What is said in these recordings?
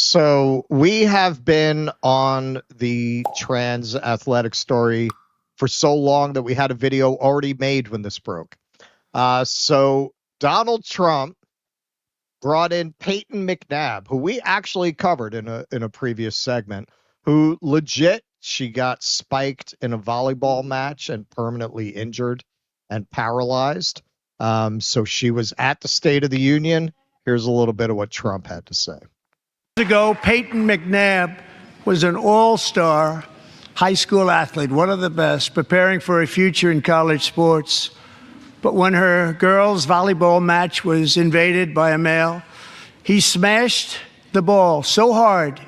So we have been on the trans athletic story for so long that we had a video already made when this broke. So Donald Trump brought in Peyton McNabb, who we actually covered in a previous segment, who legit, she got spiked in a volleyball match and permanently injured and paralyzed. So she was at the State of the Union. Here's a little bit of what Trump had to say. Ago, Peyton McNabb was an all-star high school athlete, one of the best, preparing for a future in college sports. But when her girls' volleyball match was invaded by a male, he smashed the ball so hard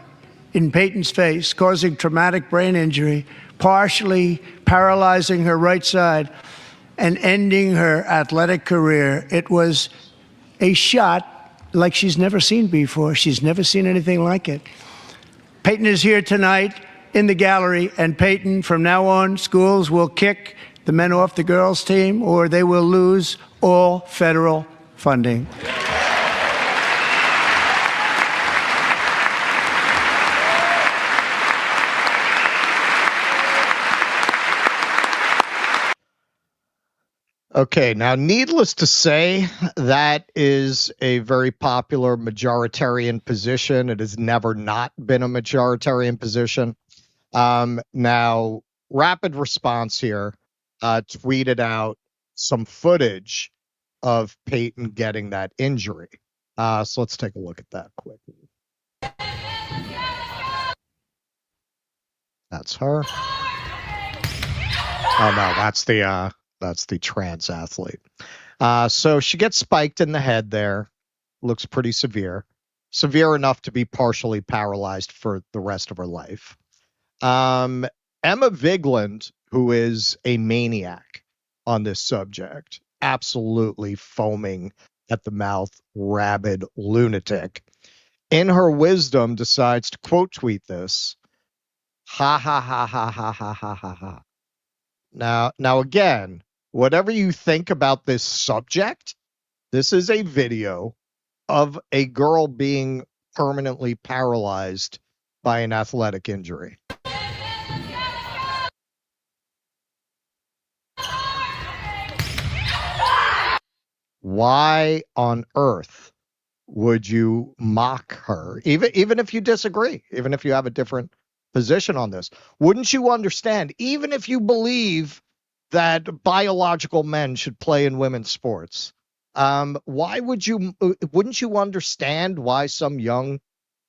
in Peyton's face, causing traumatic brain injury, partially paralyzing her right side and ending her athletic career. It was a shot like she's never seen before. She's never seen anything like it. Peyton is here tonight in the gallery, and Peyton, from now on, schools will kick the men off the girls' team, or they will lose all federal funding. Okay, now needless to say, that is a very popular majoritarian position. It has never not been a majoritarian position. Now, Rapid Response here tweeted out some footage of Peyton getting that injury. So let's take a look at that quickly. That's her. Oh no, that's the trans athlete. So she gets spiked in the head there. Looks pretty severe. Severe enough to be partially paralyzed for the rest of her life. Emma Vigeland, who is a maniac on this subject, absolutely foaming at the mouth, rabid lunatic, in her wisdom decides to quote tweet this. Ha ha ha ha ha ha ha ha ha. Now again, whatever you think about this subject, this is a video of a girl being permanently paralyzed by an athletic injury. Why on earth would you mock her? Even if you disagree, even if you have a different position on this, wouldn't you understand, even if you believe that biological men should play in women's sports, wouldn't you understand why some young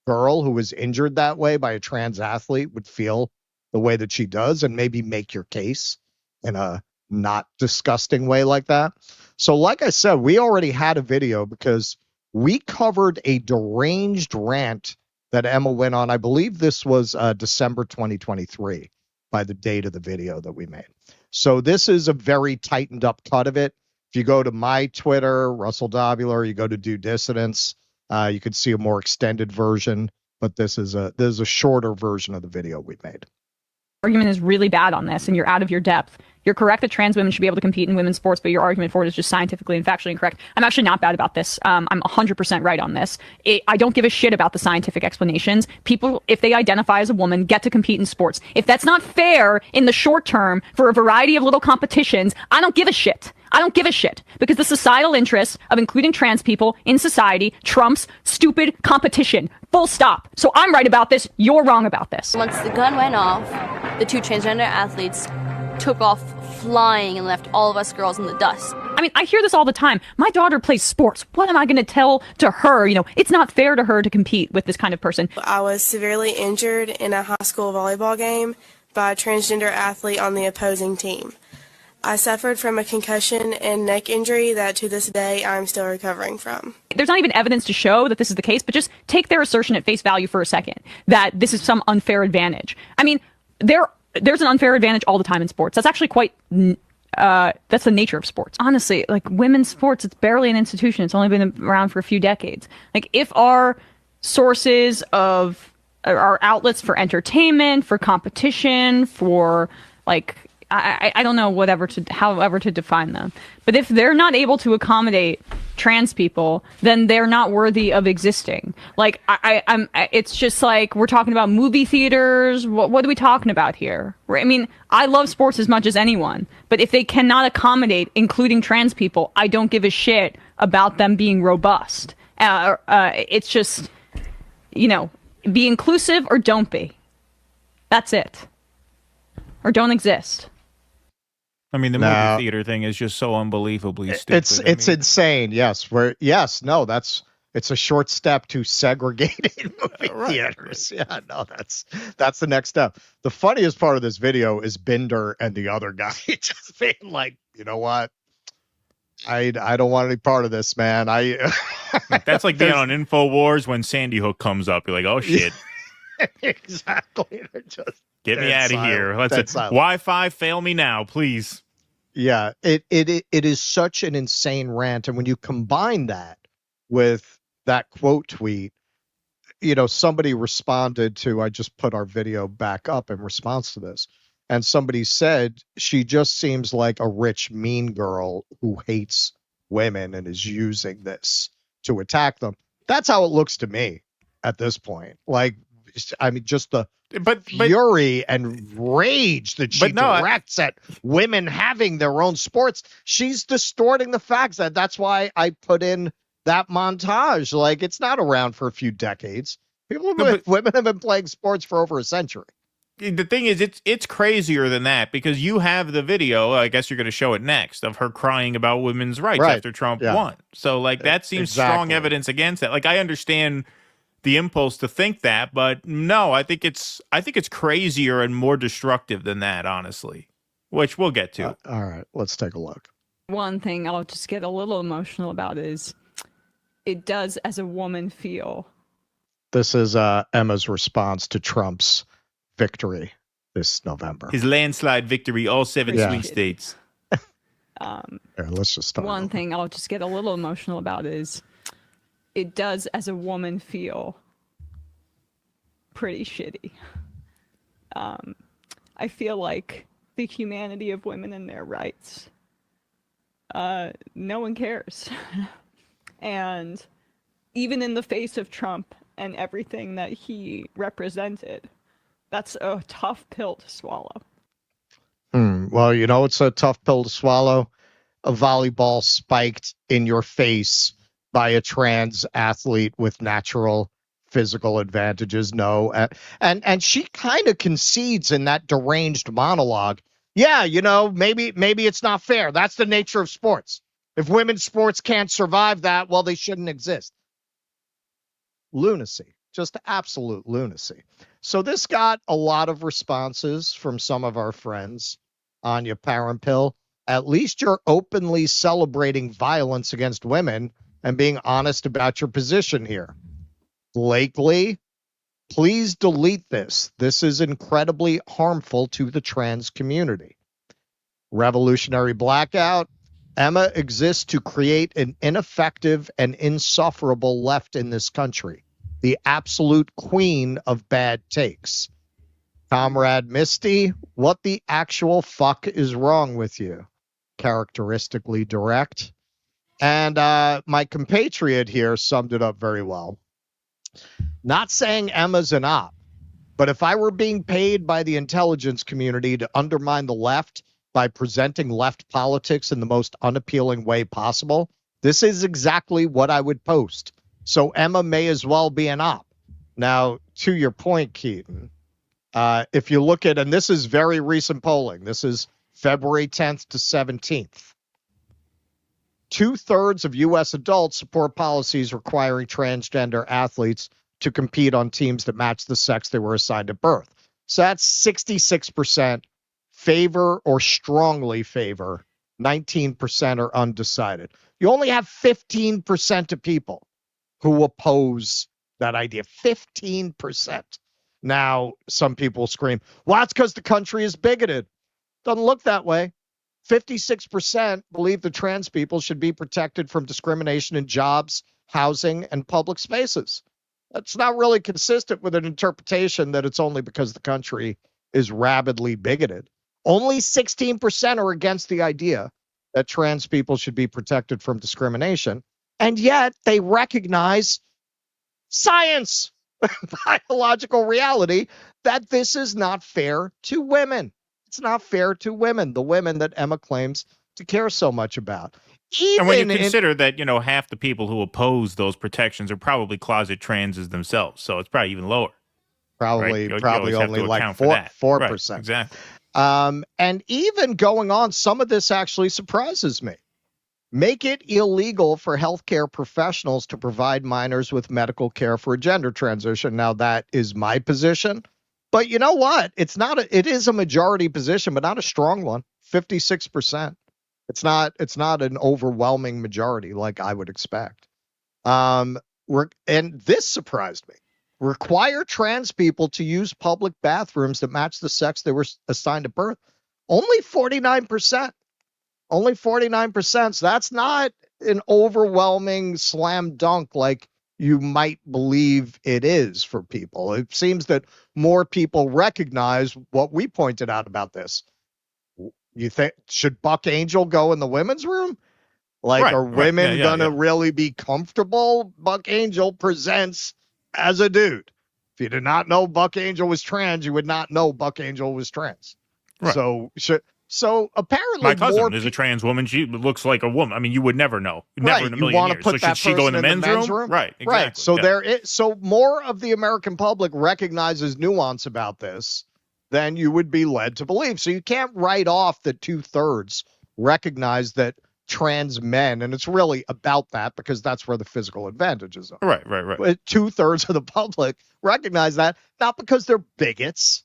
girl who was injured that way by a trans athlete would feel the way that she does, and maybe make your case in a not disgusting way like that? So like I said, we already had a video because we covered a deranged rant that Emma went on. I believe this was December 2023 by the date of the video that we made. So this is a very tightened up cut of it. If you go to my Twitter, Russell Dobular, you go to Do Dissidents, you can see a more extended version, but this is a shorter version of the video we made. Argument is really bad on this, and you're out of your depth. You're correct that trans women should be able to compete in women's sports, but your argument for it is just scientifically and factually incorrect. I'm actually not bad about this. I'm 100% right on this. I don't give a shit about the scientific explanations. People, if they identify as a woman, get to compete in sports. If that's not fair in the short term for a variety of little competitions, I don't give a shit. I don't give a shit, because the societal interest of including trans people in society trumps stupid competition. Full stop. So I'm right about this. You're wrong about this. Once the gun went off, the two transgender athletes took off flying and left all of us girls in the dust. I mean, I hear this all the time. My daughter plays sports. What am I going to tell to her? You know, it's not fair to her to compete with this kind of person. I was severely injured in a high school volleyball game by a transgender athlete on the opposing team. I suffered from a concussion and neck injury that to this day I'm still recovering from. There's not even evidence to show that this is the case, but just take their assertion at face value for a second, that this is some unfair advantage. I mean, there's an unfair advantage all the time in sports. That's actually quite, that's the nature of sports. Honestly, like women's sports, it's barely an institution. It's only been around for a few decades. Like if our sources of our outlets for entertainment, for competition, for like I don't know however to define them. But if they're not able to accommodate trans people, then they're not worthy of existing. Like it's just like we're talking about movie theaters. What are we talking about here? I mean, I love sports as much as anyone, but if they cannot accommodate, including trans people, I don't give a shit about them being robust. It's just, be inclusive or don't be. That's it. Or don't exist. I mean, the movie theater thing is just so unbelievably stupid. It's insane. Yes, it's a short step to segregating movie theaters. Right. Yeah, no, that's the next step. The funniest part of this video is Binder and the other guy just being like, you know what? I don't want any part of this, man. That's like being on InfoWars when Sandy Hook comes up. You're like, oh shit. Exactly. Just get me out of here. Wi-Fi, fail me now, please. Yeah, it is such an insane rant, and when you combine that with that quote tweet, somebody responded to, I just put our video back up in response to this, and somebody said she just seems like a rich mean girl who hates women and is using this to attack them. That's how it looks to me at this point. Like, I mean, just the fury and rage that she directs at women having their own sports. She's distorting the facts. That's why I put in that montage. Like, it's not around for a few decades. Women have been playing sports for over a century. The thing is, it's crazier than that, because you have the video, I guess you're going to show it next, of her crying about women's rights after Trump won. So, like, that seems strong evidence against that. Like, I understand the impulse to think that, but no, I think it's crazier and more destructive than that, honestly, which we'll get to. All right, let's take a look. One thing I'll just get a little emotional about is it does as a woman feel. This is Emma's response to Trump's victory this November. His landslide victory, all 7 swing states. Here, let's just start. One thing I'll just get a little emotional about is it does as a woman feel pretty shitty. I feel like the humanity of women and their rights, no one cares. And even in the face of Trump and everything that he represented, that's a tough pill to swallow. Well, it's a tough pill to swallow. A volleyball spiked in your face by a trans athlete with natural physical advantages. No. And she kind of concedes in that deranged monologue. Yeah, maybe it's not fair. That's the nature of sports. If women's sports can't survive that, well, they shouldn't exist. Lunacy. Just absolute lunacy. So this got a lot of responses from some of our friends. Anya Parampil, at least you're openly celebrating violence against women and being honest about your position here. Blakely, please delete this. This is incredibly harmful to the trans community. Revolutionary Blackout, Emma exists to create an ineffective and insufferable left in this country. The absolute queen of bad takes. Comrade Misty, what the actual fuck is wrong with you? Characteristically direct. And my compatriot here summed it up very well. Not saying Emma's an op, but if I were being paid by the intelligence community to undermine the left by presenting left politics in the most unappealing way possible, this is exactly what I would post. So Emma may as well be an op. Now, to your point, Keaton, if you look at, and this is very recent polling, this is February 10th to 17th. 2/3 of U.S. adults support policies requiring transgender athletes to compete on teams that match the sex they were assigned at birth. So that's 66% favor or strongly favor, 19% are undecided. You only have 15% of people who oppose that idea. 15%. Now, some people scream, well, that's because the country is bigoted. Doesn't look that way. 56% believe the trans people should be protected from discrimination in jobs, housing, and public spaces. That's not really consistent with an interpretation that it's only because the country is rabidly bigoted. Only 16% are against the idea that trans people should be protected from discrimination. And yet they recognize science, biological reality, that this is not fair to women. It's not fair to women, the women that Emma claims to care so much about. And when you consider that, half the people who oppose those protections are probably closet transes themselves, so it's probably even lower. Probably, right? probably only like 4%. Right, exactly. And even going on, some of this actually surprises me. Make it illegal for healthcare professionals to provide minors with medical care for a gender transition. Now, that is my position. But you know what? It is a majority position, but not a strong one. 56%. It's not an overwhelming majority like I would expect. And this surprised me. Require trans people to use public bathrooms that match the sex they were assigned at birth. Only 49%. Only 49%. So that's not an overwhelming slam dunk like you might believe it is for people. It seems that more people recognize what we pointed out about this. You think, should Buck Angel go in the women's room? Like, are women gonna really be comfortable? Buck Angel presents as a dude. If you did not know Buck Angel was trans, you would not know Buck Angel was trans. Right. So apparently, my cousin is a trans woman. She looks like a woman. I mean, you would never know. Never in a million years. So should she go in the men's room? Right. Exactly. Right. So so more of the American public recognizes nuance about this than you would be led to believe. So you can't write off that 2/3 recognize that trans men, and it's really about that because that's where the physical advantages are. Right. But 2/3 of the public recognize that, not because they're bigots,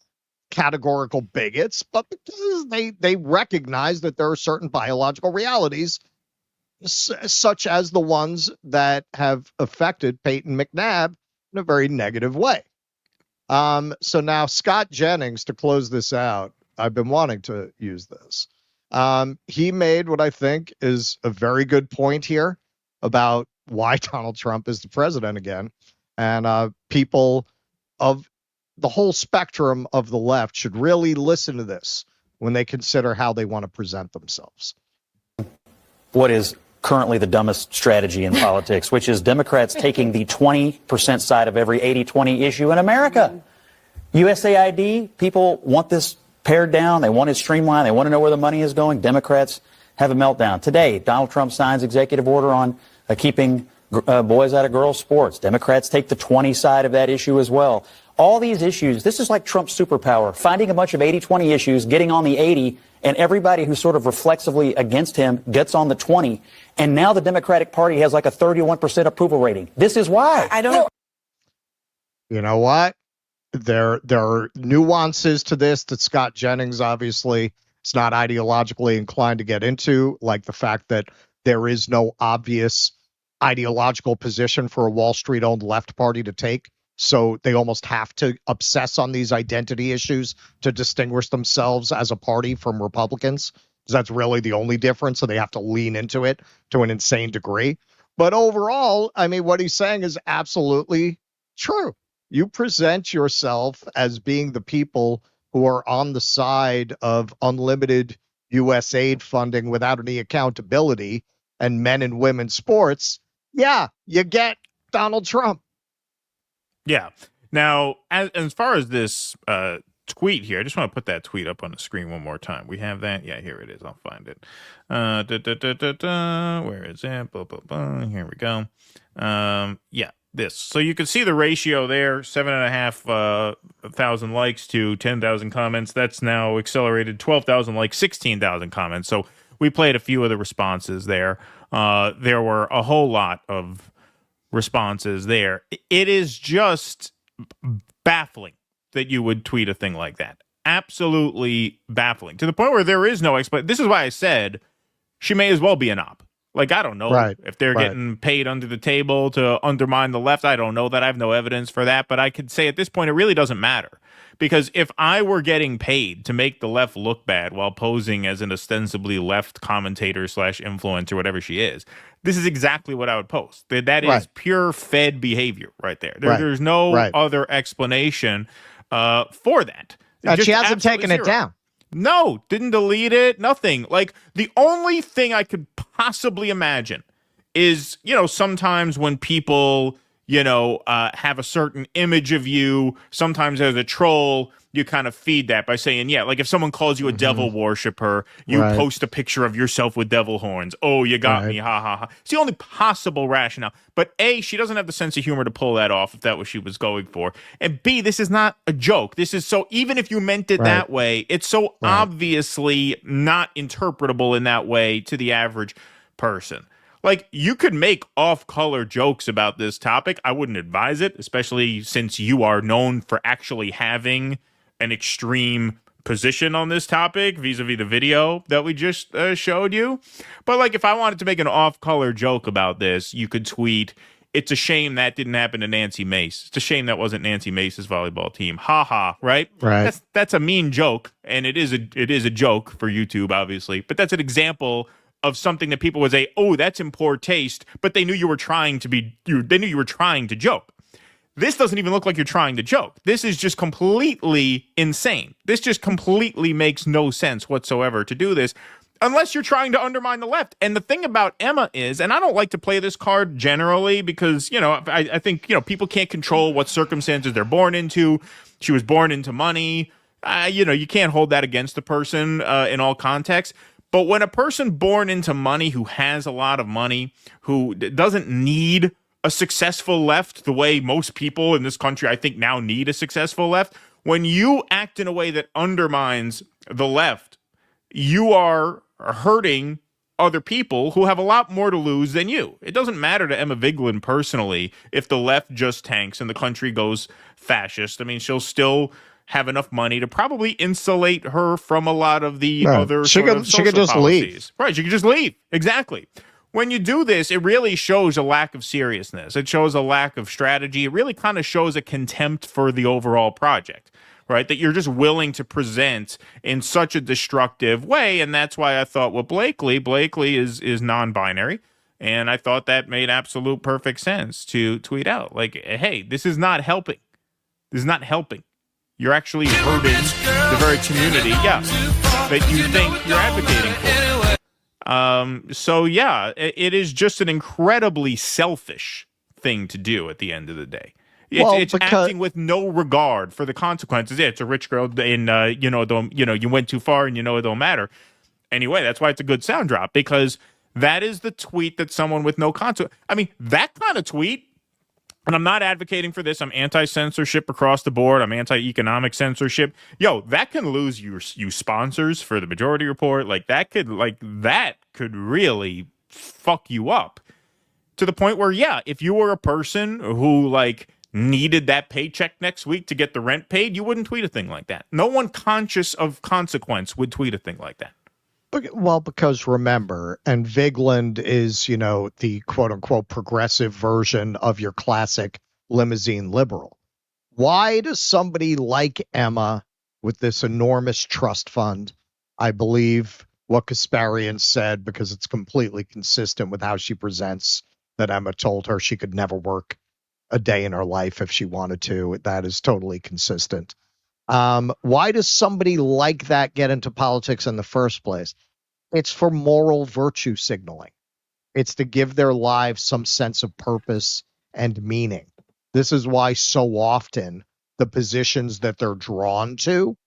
categorical bigots, but because they recognize that there are certain biological realities, such as the ones that have affected Peyton McNabb in a very negative way. So now Scott Jennings, to close this out, I've been wanting to use this. He made what I think is a very good point here about why Donald Trump is the president again. And people of the whole spectrum of the left should really listen to this when they consider how they want to present themselves. What is currently the dumbest strategy in politics, which is Democrats taking the 20% side of every 80-20 issue in America. USAID, people want this pared down. They want it streamlined. They want to know where the money is going. Democrats have a meltdown. Today, Donald Trump signs executive order on keeping boys out of girls' sports. Democrats take the 20 side of that issue as well. All these issues, this is like Trump's superpower, finding a bunch of 80-20 issues, getting on the 80, and everybody who's sort of reflexively against him gets on the 20. And now the Democratic Party has like a 31% approval rating. This is why. I don't. You know what? There are nuances to this that Scott Jennings obviously is not ideologically inclined to get into, like the fact that there is no obvious ideological position for a Wall Street-owned left party to take. So they almost have to obsess on these identity issues to distinguish themselves as a party from Republicans. That's really the only difference. So they have to lean into it to an insane degree. But overall, I mean, what he's saying is absolutely true. You present yourself as being the people who are on the side of unlimited U.S. aid funding without any accountability and men and women's sports. Yeah, you get Donald Trump. Yeah. Now, as far as this tweet here, I just want to put that tweet up on the screen one more time. We have that. Yeah, here it is. I'll find it. Where is it? Blah, blah, blah. Here we go. Yeah, this. So you can see the ratio there, 7,500 likes to 10,000 comments. That's now accelerated 12,000 likes, 16,000 comments. So we played a few of the responses there. There were a whole lot of responses there. It is just baffling that you would tweet a thing like that. Absolutely baffling, to the point where there is no explanation. This is why I said she may as well be an op. Like, I don't know if they're getting paid under the table to undermine the left. I don't know that. I have no evidence for that. But I could say at this point, it really doesn't matter. Because if I were getting paid to make the left look bad while posing as an ostensibly left commentator / influencer, whatever she is, this is exactly what I would post. That is pure Fed behavior right there. There's no other explanation for that. She hasn't taken it down. No, didn't delete it. Nothing. Like, the only thing I could possibly imagine is, sometimes when people, have a certain image of you, sometimes as a troll, you kind of feed that by saying, yeah, like if someone calls you a devil worshiper, you post a picture of yourself with devil horns. Oh, you got me. Ha, ha, ha. It's the only possible rationale. But A, she doesn't have the sense of humor to pull that off if that was what she was going for. And B, this is not a joke. This is so, even if you meant it that way, it's so obviously not interpretable in that way to the average person. Like, you could make off-color jokes about this topic. I wouldn't advise it, especially since you are known for actually having an extreme position on this topic vis-a-vis the video that we just showed you. But, like, if I wanted to make an off-color joke about this, you could tweet, "It's a shame that didn't happen to Nancy Mace. It's a shame that wasn't Nancy Mace's volleyball team. Ha ha," right? That's a mean joke, and it is a joke for YouTube, obviously. But that's an example of something that people would say, "Oh, that's in poor taste," but they knew you were trying to they knew you were trying to joke. This doesn't even look like you're trying to joke. This is just completely insane. This just completely makes no sense whatsoever to do this, unless you're trying to undermine the left. And the thing about Emma is, and I don't like to play this card generally because, I think, people can't control what circumstances they're born into. She was born into money. You can't hold that against the person in all contexts. But when a person born into money who has a lot of money, who doesn't need a successful left the way most people in this country, I think, now need a successful left, when you act in a way that undermines the left, you are hurting other people who have a lot more to lose than you. It doesn't matter to Emma Vigeland personally if the left just tanks and the country goes fascist. I mean, she'll still have enough money to probably insulate her from a lot of the other she could just policies. leave. Right, she could just leave. Exactly. When you do this, it really shows a lack of seriousness. It shows a lack of strategy. It really kind of shows a contempt for the overall project, right? That you're just willing to present in such a destructive way. And that's why I thought with Blakely is non-binary. And I thought that made absolute perfect sense to tweet out. Like, hey, this is not helping. This is not helping. You're actually hurting the very community, that you think you're advocating for. So, yeah, it is just an incredibly selfish thing to do at the end of the day. It's acting with no regard for the consequences. Yeah, it's a rich girl, and you went too far, and it don't matter. Anyway, that's why it's a good sound drop, because that is the tweet that someone with no consequence. I mean, that kind of tweet. And I'm not advocating for this. I'm anti-censorship across the board. I'm anti-economic censorship. That can lose you sponsors for the Majority Report. That could really fuck you up to the point where, if you were a person who needed that paycheck next week to get the rent paid, you wouldn't tweet a thing like that. No one conscious of consequence would tweet a thing like that. Well, because remember, and Vigeland is, the quote unquote progressive version of your classic limousine liberal. Why does somebody like Emma with this enormous trust fund, I believe what Kasparian said, because it's completely consistent with how she presents, that Emma told her she could never work a day in her life if she wanted to. That is totally consistent. Why does somebody like that get into politics in the first place? It's for moral virtue signaling. It's to give their lives some sense of purpose and meaning. This is why so often the positions that they're drawn to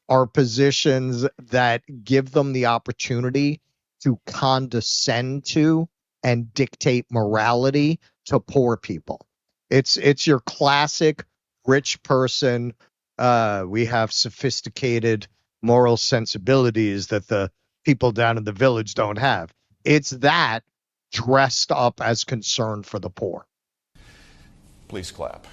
are positions that give them the opportunity to condescend to and dictate morality to poor people. It's your classic rich person. We have sophisticated moral sensibilities that the people down in the village don't have. It's that dressed up as concern for the poor. Please clap.